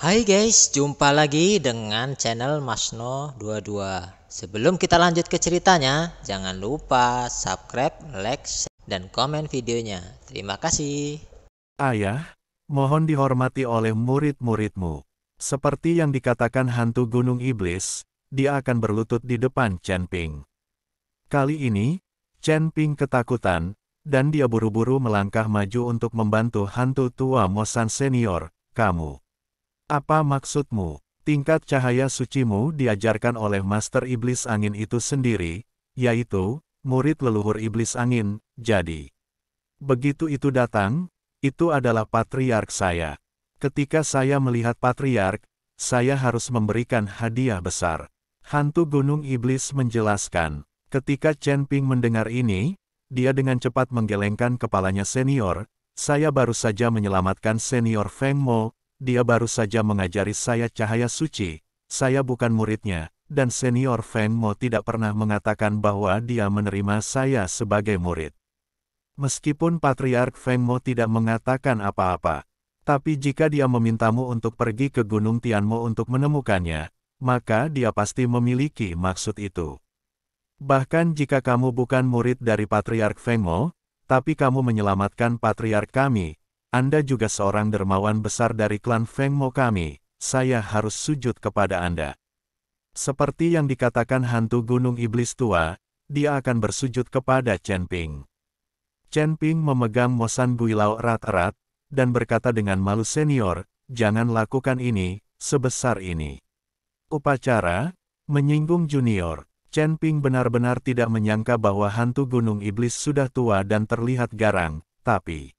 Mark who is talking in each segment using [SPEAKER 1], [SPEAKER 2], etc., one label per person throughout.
[SPEAKER 1] Hai guys, jumpa lagi dengan channel Masno22. Sebelum kita lanjut ke ceritanya, jangan lupa subscribe, like, share, dan komen videonya. Terima kasih.
[SPEAKER 2] Ayah, mohon dihormati oleh murid-muridmu. Seperti yang dikatakan hantu gunung iblis, dia akan berlutut di depan Chen Ping. Kali ini, Chen Ping ketakutan, dan dia buru-buru melangkah maju untuk membantu hantu tua Mosan senior, kamu. Apa maksudmu? Tingkat cahaya sucimu diajarkan oleh Master Iblis Angin itu sendiri, yaitu, murid leluhur Iblis Angin, jadi. Begitu itu datang, itu adalah patriark saya. Ketika saya melihat patriark, saya harus memberikan hadiah besar. Hantu Gunung Iblis menjelaskan. Ketika Chen Ping mendengar ini, dia dengan cepat menggelengkan kepalanya senior, saya baru saja menyelamatkan senior Feng Mo, dia baru saja mengajari saya cahaya suci, saya bukan muridnya, dan senior Feng Mo tidak pernah mengatakan bahwa dia menerima saya sebagai murid. Meskipun Patriark Feng Mo tidak mengatakan apa-apa, tapi jika dia memintamu untuk pergi ke Gunung Tianmo untuk menemukannya, maka dia pasti memiliki maksud itu. Bahkan jika kamu bukan murid dari Patriark Feng Mo, tapi kamu menyelamatkan Patriark kami, Anda juga seorang dermawan besar dari klan Feng Mo kami, saya harus sujud kepada Anda. Seperti yang dikatakan hantu Gunung Iblis tua, dia akan bersujud kepada Chen Ping. Chen Ping memegang Mosan Guilao erat-erat, dan berkata dengan malu senior, jangan lakukan ini, sebesar ini. Upacara, menyinggung junior. Chen Ping benar-benar tidak menyangka bahwa hantu Gunung Iblis sudah tua dan terlihat garang, tapi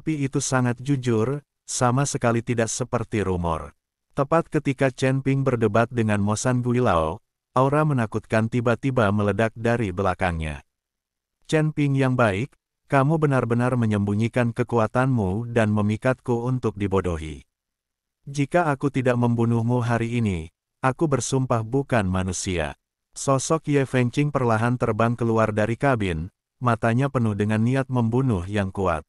[SPEAKER 2] itu sangat jujur, sama sekali tidak seperti rumor. Tepat ketika Chen Ping berdebat dengan Mosan Guilao, aura menakutkan tiba-tiba meledak dari belakangnya. Chen Ping yang baik, kamu benar-benar menyembunyikan kekuatanmu dan memikatku untuk dibodohi. Jika aku tidak membunuhmu hari ini, aku bersumpah bukan manusia. Sosok Ye Fengqing perlahan terbang keluar dari kabin, matanya penuh dengan niat membunuh yang kuat.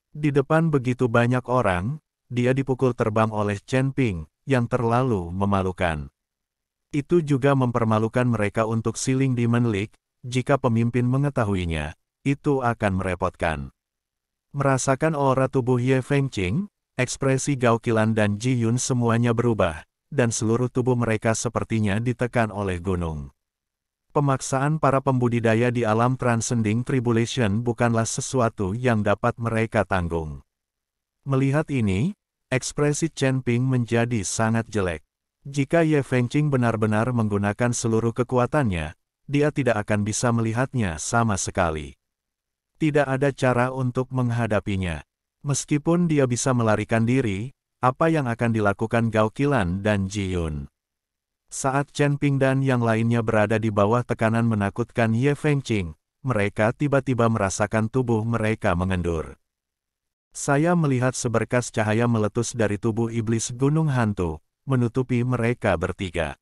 [SPEAKER 2] Di depan begitu banyak orang, dia dipukul terbang oleh Chen Ping, yang terlalu memalukan. Itu juga mempermalukan mereka untuk Siling Demon League, jika pemimpin mengetahuinya. Itu akan merepotkan. Merasakan aura tubuh Ye Fengqing, ekspresi Gao Qilan dan Ji Yun semuanya berubah, dan seluruh tubuh mereka sepertinya ditekan oleh gunung. Pemaksaan para pembudidaya di alam Transcending Tribulation bukanlah sesuatu yang dapat mereka tanggung. Melihat ini, ekspresi Chen Ping menjadi sangat jelek. Jika Ye Fengqing benar-benar menggunakan seluruh kekuatannya, dia tidak akan bisa melihatnya sama sekali. Tidak ada cara untuk menghadapinya. Meskipun dia bisa melarikan diri, apa yang akan dilakukan Gao Qilan dan Ji Yun? Saat Chen Ping dan yang lainnya berada di bawah tekanan menakutkan Ye Fengqing, mereka tiba-tiba merasakan tubuh mereka mengendur. Saya melihat seberkas cahaya meletus dari tubuh iblis gunung hantu, menutupi mereka bertiga.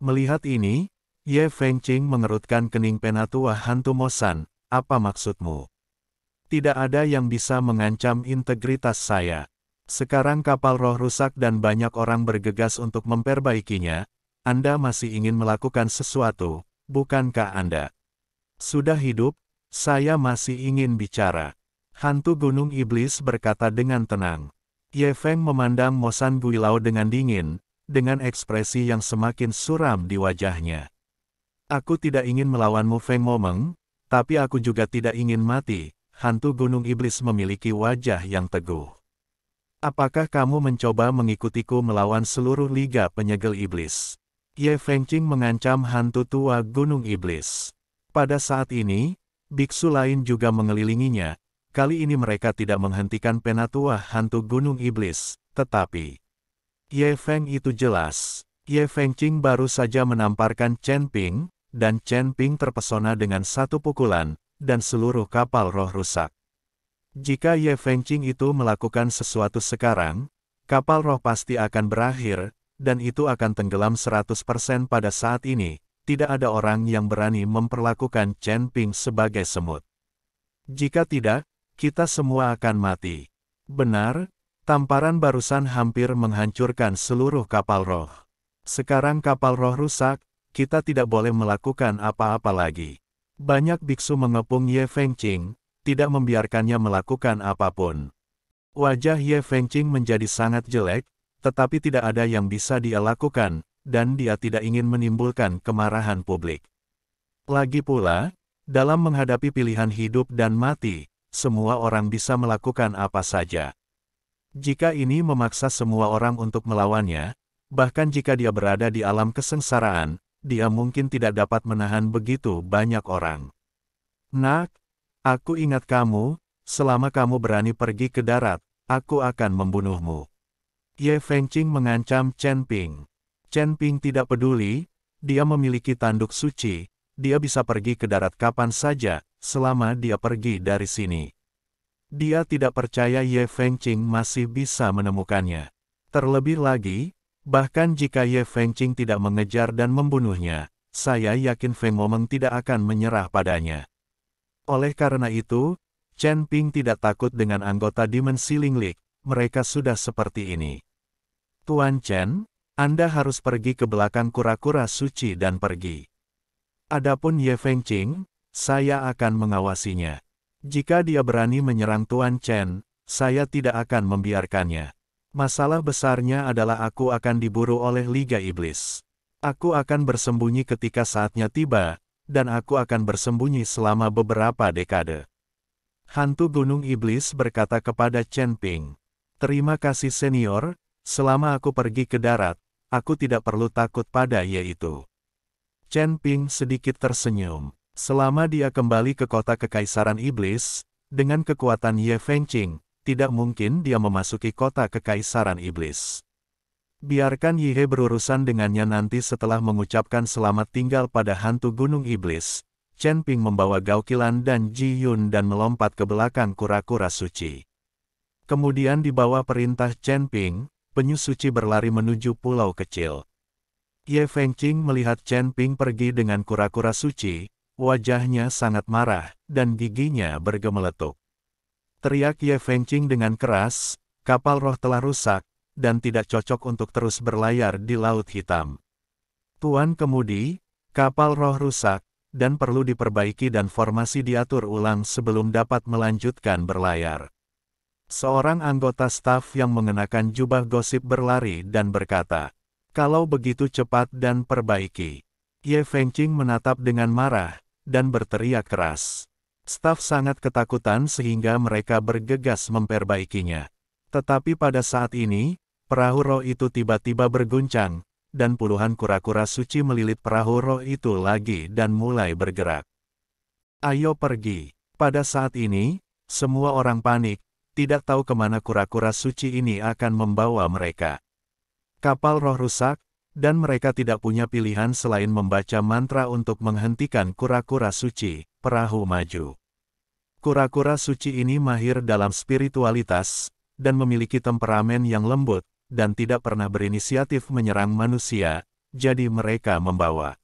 [SPEAKER 2] Melihat ini, Ye Fengqing mengerutkan kening penatua hantu Mosan. Apa maksudmu? Tidak ada yang bisa mengancam integritas saya. Sekarang kapal roh rusak dan banyak orang bergegas untuk memperbaikinya. Anda masih ingin melakukan sesuatu, bukankah Anda? Sudah hidup, saya masih ingin bicara. Hantu Gunung Iblis berkata dengan tenang. Ye Feng memandang Mosan Guilao dengan dingin, dengan ekspresi yang semakin suram di wajahnya. Aku tidak ingin melawanmu Feng Momeng, tapi aku juga tidak ingin mati. Hantu Gunung Iblis memiliki wajah yang teguh. Apakah kamu mencoba mengikutiku melawan seluruh Liga Penyegel Iblis? Ye Fengqing mengancam hantu tua Gunung Iblis. Pada saat ini, biksu lain juga mengelilinginya. Kali ini mereka tidak menghentikan penatua hantu Gunung Iblis, tetapi Ye Feng itu jelas. Ye Fengqing baru saja menamparkan Chen Ping, dan Chen Ping terpesona dengan satu pukulan, dan seluruh kapal roh rusak. Jika Ye Fengqing itu melakukan sesuatu sekarang, kapal roh pasti akan berakhir, dan itu akan tenggelam 100% pada saat ini. Tidak ada orang yang berani memperlakukan Chen Ping sebagai semut. Jika tidak, kita semua akan mati. Benar, Tamparan barusan hampir menghancurkan seluruh kapal roh. Sekarang kapal roh rusak, kita tidak boleh melakukan apa-apa lagi. Banyak biksu mengepung Ye Fengqing, tidak membiarkannya melakukan apapun. Wajah Ye Fengqing menjadi sangat jelek, tetapi tidak ada yang bisa dia lakukan, dan dia tidak ingin menimbulkan kemarahan publik. Lagi pula, dalam menghadapi pilihan hidup dan mati, semua orang bisa melakukan apa saja. Jika ini memaksa semua orang untuk melawannya, bahkan jika dia berada di alam kesengsaraan, dia mungkin tidak dapat menahan begitu banyak orang. Nak, aku ingat kamu, selama kamu berani pergi ke darat, aku akan membunuhmu. Ye Fengqing mengancam Chen Ping. Chen Ping tidak peduli, dia memiliki tanduk suci, dia bisa pergi ke darat kapan saja, selama dia pergi dari sini. Dia tidak percaya Ye Fengqing masih bisa menemukannya. Terlebih lagi, bahkan jika Ye Fengqing tidak mengejar dan membunuhnya, saya yakin Feng Momeng tidak akan menyerah padanya. Oleh karena itu, Chen Ping tidak takut dengan anggota Dimensi Linglik, mereka sudah seperti ini. Tuan Chen, Anda harus pergi ke belakang kura-kura suci dan pergi. Adapun Ye Fengqing, saya akan mengawasinya. Jika dia berani menyerang Tuan Chen, saya tidak akan membiarkannya. Masalah besarnya adalah aku akan diburu oleh Liga Iblis. Aku akan bersembunyi ketika saatnya tiba, dan aku akan bersembunyi selama beberapa dekade. Hantu Gunung Iblis berkata kepada Chen Ping, "Terima kasih senior, selama aku pergi ke darat, aku tidak perlu takut pada Ye itu." Chen Ping sedikit tersenyum. Selama dia kembali ke kota Kekaisaran Iblis, dengan kekuatan Ye Fengqing, tidak mungkin dia memasuki kota Kekaisaran Iblis. Biarkan Yihe berurusan dengannya nanti setelah mengucapkan selamat tinggal pada hantu Gunung Iblis. Chen Ping membawa Gao Qilan dan Ji Yun dan melompat ke belakang kura-kura suci. Kemudian di bawah perintah Chen Ping, penyu suci berlari menuju pulau kecil. Ye Fengqing melihat Chen Ping pergi dengan kura-kura suci, wajahnya sangat marah, dan giginya bergemeletuk. Teriak Ye Fengqing dengan keras, kapal roh telah rusak, dan tidak cocok untuk terus berlayar di Laut Hitam. Tuan Kemudi, kapal roh rusak, dan perlu diperbaiki dan formasi diatur ulang sebelum dapat melanjutkan berlayar. Seorang anggota staf yang mengenakan jubah gosip berlari dan berkata, "Kalau begitu cepat dan perbaiki." Ye Fengqing menatap dengan marah, dan berteriak keras. Staf sangat ketakutan sehingga mereka bergegas memperbaikinya. Tetapi pada saat ini, perahu roh itu tiba-tiba berguncang, dan puluhan kura-kura suci melilit perahu roh itu lagi dan mulai bergerak. "Ayo pergi." Pada saat ini, semua orang panik, tidak tahu kemana kura-kura suci ini akan membawa mereka. Kapal roh rusak, dan mereka tidak punya pilihan selain membaca mantra untuk menghentikan kura-kura suci. Perahu maju. Kura-kura suci ini mahir dalam spiritualitas, dan memiliki temperamen yang lembut, dan tidak pernah berinisiatif menyerang manusia, jadi mereka membawa.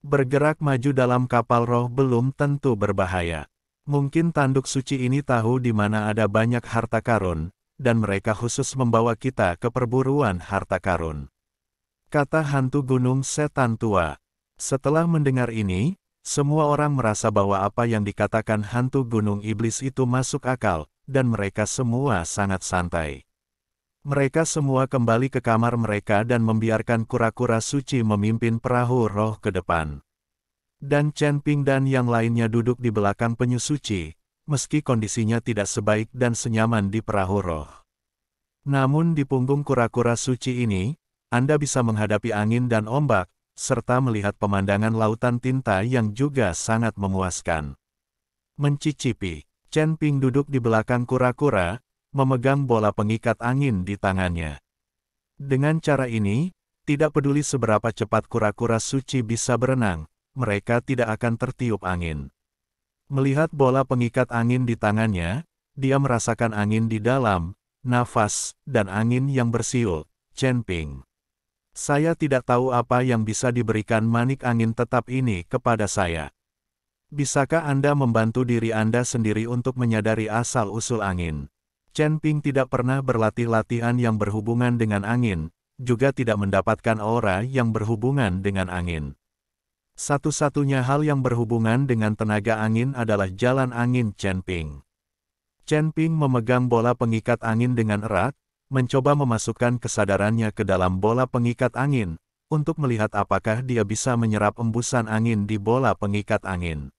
[SPEAKER 2] Bergerak maju dalam kapal roh belum tentu berbahaya. Mungkin tanduk suci ini tahu di mana ada banyak harta karun, dan mereka khusus membawa kita ke perburuan harta karun. Kata hantu gunung setan tua. Setelah mendengar ini, semua orang merasa bahwa apa yang dikatakan hantu gunung iblis itu masuk akal, dan mereka semua sangat santai. Mereka semua kembali ke kamar mereka dan membiarkan kura-kura suci memimpin perahu roh ke depan. Dan Chen Ping dan yang lainnya duduk di belakang penyu suci, meski kondisinya tidak sebaik dan senyaman di perahu roh. Namun di punggung kura-kura suci ini, Anda bisa menghadapi angin dan ombak, serta melihat pemandangan lautan tinta yang juga sangat memuaskan. Mencicipi, Chen Ping duduk di belakang kura-kura, memegang bola pengikat angin di tangannya. Dengan cara ini, tidak peduli seberapa cepat kura-kura suci bisa berenang, mereka tidak akan tertiup angin. Melihat bola pengikat angin di tangannya, dia merasakan angin di dalam, nafas, dan angin yang bersiul. Chen Ping, saya tidak tahu apa yang bisa diberikan manik angin tetap ini kepada saya. Bisakah Anda membantu diri Anda sendiri untuk menyadari asal-usul angin? Chen Ping tidak pernah berlatih latihan yang berhubungan dengan angin, juga tidak mendapatkan aura yang berhubungan dengan angin. Satu-satunya hal yang berhubungan dengan tenaga angin adalah jalan angin Chen Ping. Chen Ping memegang bola pengikat angin dengan erat, mencoba memasukkan kesadarannya ke dalam bola pengikat angin, untuk melihat apakah dia bisa menyerap embusan angin di bola pengikat angin.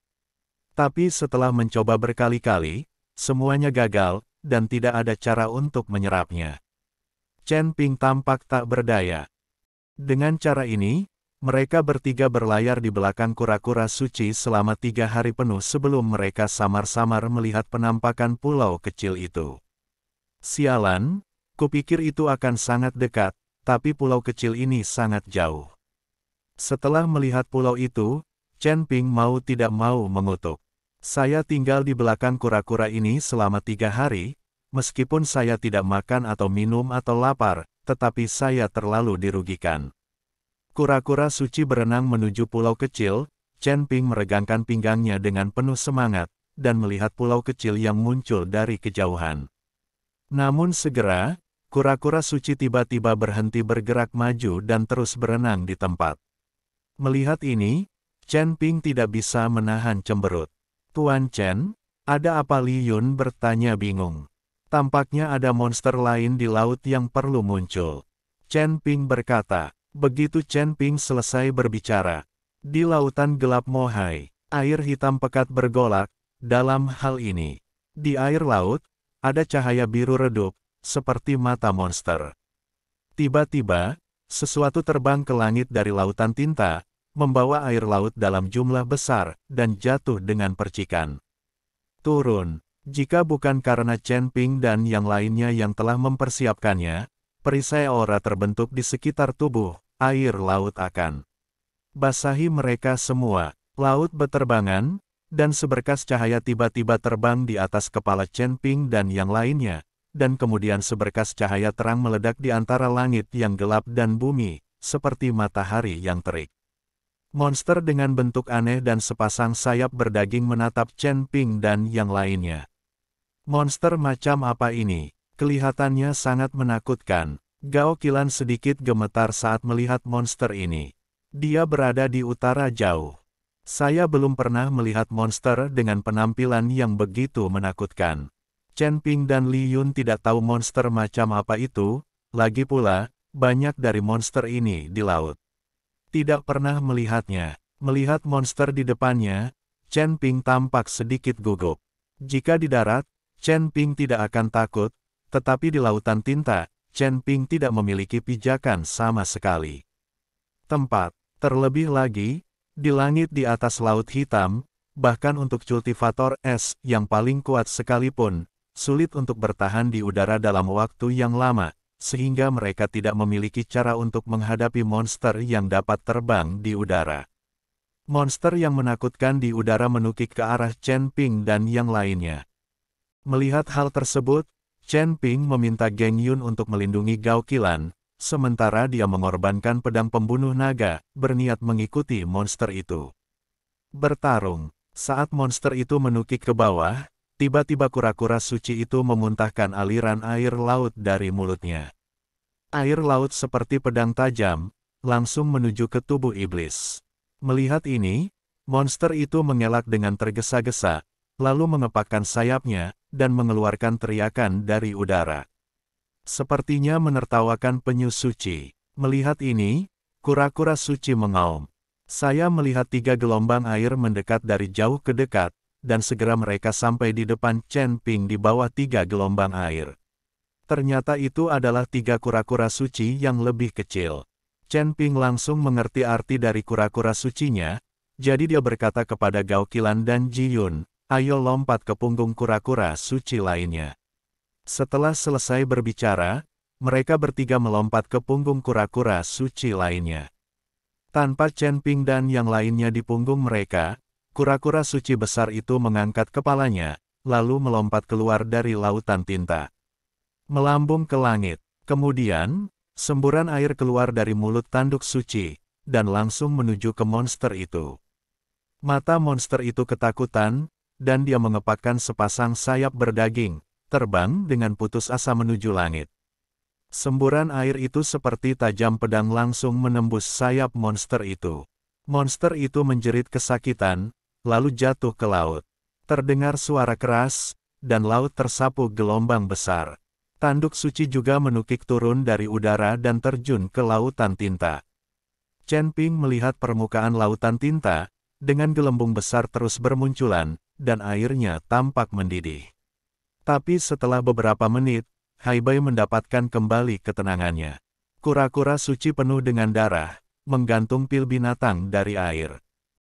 [SPEAKER 2] Tapi setelah mencoba berkali-kali, semuanya gagal, dan tidak ada cara untuk menyerapnya. Chen Ping tampak tak berdaya. Dengan cara ini, mereka bertiga berlayar di belakang kura-kura suci selama 3 hari penuh sebelum mereka samar-samar melihat penampakan pulau kecil itu. Sialan, kupikir itu akan sangat dekat, tapi pulau kecil ini sangat jauh. Setelah melihat pulau itu, Chen Ping mau tidak mau mengutuk. Saya tinggal di belakang kura-kura ini selama 3 hari, meskipun saya tidak makan atau minum atau lapar, tetapi saya terlalu dirugikan. Kura-kura suci berenang menuju pulau kecil, Chen Ping meregangkan pinggangnya dengan penuh semangat, dan melihat pulau kecil yang muncul dari kejauhan. Namun segera, kura-kura suci tiba-tiba berhenti bergerak maju dan terus berenang di tempat. Melihat ini, Chen Ping tidak bisa menahan cemberut. Tuan Chen, ada apa? Li Yun bertanya bingung. Tampaknya ada monster lain di laut yang perlu muncul. Chen Ping berkata. Begitu Chen Ping selesai berbicara, di lautan gelap Mohai, air hitam pekat bergolak. Dalam hal ini, di air laut, ada cahaya biru redup, seperti mata monster. Tiba-tiba, sesuatu terbang ke langit dari lautan tinta, membawa air laut dalam jumlah besar, dan jatuh dengan percikan. Turun. Jika bukan karena Chen Ping dan yang lainnya yang telah mempersiapkannya, perisai aura terbentuk di sekitar tubuh, air laut akan basahi mereka semua. Laut beterbangan, dan seberkas cahaya tiba-tiba terbang di atas kepala Chen Ping dan yang lainnya, dan kemudian seberkas cahaya terang meledak di antara langit yang gelap dan bumi, seperti matahari yang terik. Monster dengan bentuk aneh dan sepasang sayap berdaging menatap Chen Ping dan yang lainnya. Monster macam apa ini? Kelihatannya sangat menakutkan. Gao Qilan sedikit gemetar saat melihat monster ini. Dia berada di utara jauh. Saya belum pernah melihat monster dengan penampilan yang begitu menakutkan. Chen Ping dan Li Yun tidak tahu monster macam apa itu, lagi pula, banyak dari monster ini di laut. Tidak pernah melihatnya. Melihat monster di depannya, Chen Ping tampak sedikit gugup. Jika di darat, Chen Ping tidak akan takut, tetapi di lautan tinta, Chen Ping tidak memiliki pijakan sama sekali. Terlebih lagi, di langit di atas laut hitam, bahkan untuk kultivator es yang paling kuat sekalipun, sulit untuk bertahan di udara dalam waktu yang lama, sehingga mereka tidak memiliki cara untuk menghadapi monster yang dapat terbang di udara. Monster yang menakutkan di udara menukik ke arah Chen Ping dan yang lainnya. Melihat hal tersebut, Chen Ping meminta Geng Yun untuk melindungi Gao Qilan, sementara dia mengorbankan pedang pembunuh naga, berniat mengikuti monster itu. Bertarung. Saat monster itu menukik ke bawah, tiba-tiba kura-kura suci itu memuntahkan aliran air laut dari mulutnya. Air laut seperti pedang tajam, langsung menuju ke tubuh iblis. Melihat ini, monster itu mengelak dengan tergesa-gesa, lalu mengepakkan sayapnya, dan mengeluarkan teriakan dari udara. Sepertinya menertawakan penyu suci. Melihat ini, kura-kura suci mengaum. Saya melihat 3 gelombang air mendekat dari jauh ke dekat, dan segera mereka sampai di depan Chen Ping di bawah 3 gelombang air. Ternyata itu adalah 3 kura-kura suci yang lebih kecil. Chen Ping langsung mengerti arti dari kura-kura sucinya, jadi dia berkata kepada Gao Qilan dan Ji Yun, ayo lompat ke punggung kura-kura suci lainnya. Setelah selesai berbicara, mereka bertiga melompat ke punggung kura-kura suci lainnya. Tanpa Chen Ping dan yang lainnya di punggung mereka, kura-kura suci besar itu mengangkat kepalanya, lalu melompat keluar dari lautan tinta. Melambung ke langit. Kemudian, semburan air keluar dari mulut tanduk suci, dan langsung menuju ke monster itu. Mata monster itu ketakutan, dan dia mengepakkan sepasang sayap berdaging, terbang dengan putus asa menuju langit. Semburan air itu seperti tajam pedang langsung menembus sayap monster itu. Monster itu menjerit kesakitan, lalu jatuh ke laut. Terdengar suara keras, dan laut tersapu gelombang besar. Tanduk suci juga menukik turun dari udara dan terjun ke lautan tinta. Chen Ping melihat permukaan lautan tinta, dengan gelembung besar terus bermunculan, dan airnya tampak mendidih. Tapi setelah beberapa menit, Hai Bai mendapatkan kembali ketenangannya. Kura-kura suci penuh dengan darah, menggantung pil binatang dari air.